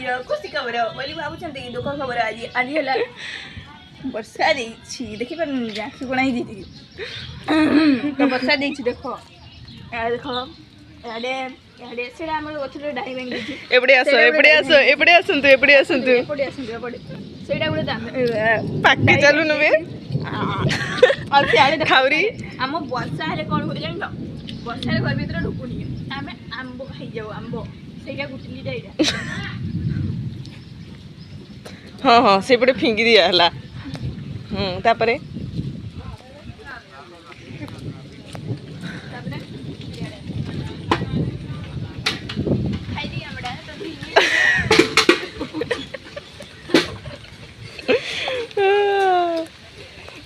खुशी खबर बोली भावुंट दुख खबर आज आज है वर्षा देखी पार आखि बना तो वर्षा देख देख देख याडे याडे से गचर डाई भांगी एपड़े आस एपड़े आस एपड़े आसंतु एपड़े आसंतु एपटे आसंतु एपटे सेटा गोटे पाके चलु नुबे और सियाड़े खाउरी आम वर्षा हेले कौन हो जान वर्षा घर भीतर ढुकुनी आम आंब खाई जाऊ आंब सेटा गुटली डाइरा हाँ हाँ सेपटे फिंगी दिया हला तापरे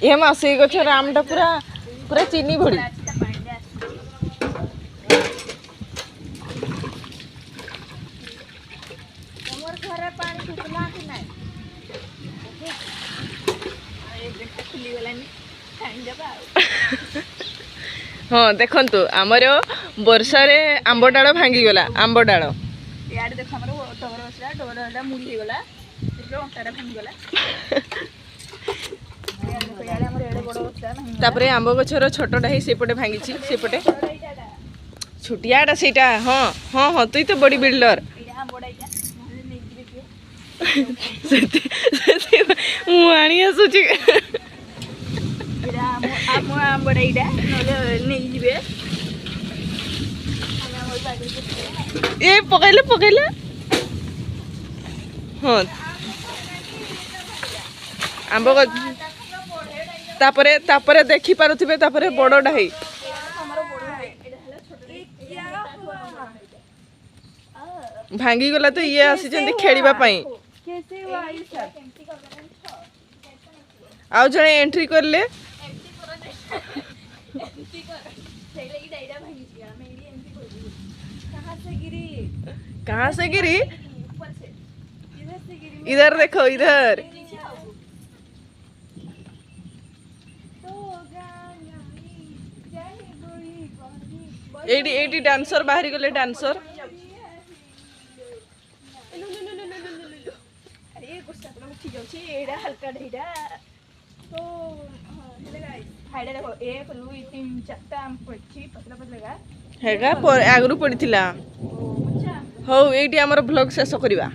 ये मासे गछर आमटा पूरा पूरा चीनी भड़ी हाँ देखंतु आमर वर्षा रे आंब डाल भांगी गला आंब डाल यार देख हमर टबर बसला टबर मुड़ी हे गला इतरो अंटारा भांगी गला तापरे आंब गछर छोटटा ही सेपटे भांगी सेपटे छुटियाटा सेटा हाँ हाँ हाँ तुई तो बड़ी बिल्डर मु आनी आसुची ए पकैले पकैले हाँ आंब तापरे तापरे देखि पारुथिबे तापरे बड़डा है भांगी गला तो ये आसी जंदी खेलिबा पई आउ जणे एंट्री करले कहाँ से गिरी इधर देखो इधर एडी एडी डांसर बाहरी गले डांसर अरे गुस्सा तो ठीक अछि एडा हल्का ढेडा तो हाइडा देखो 1 2 3 4 आम पछि पतला पतला गा हेगा पर आगरु पड़िथिला अच्छा हो एडी हमर ब्लॉग शेष करबा।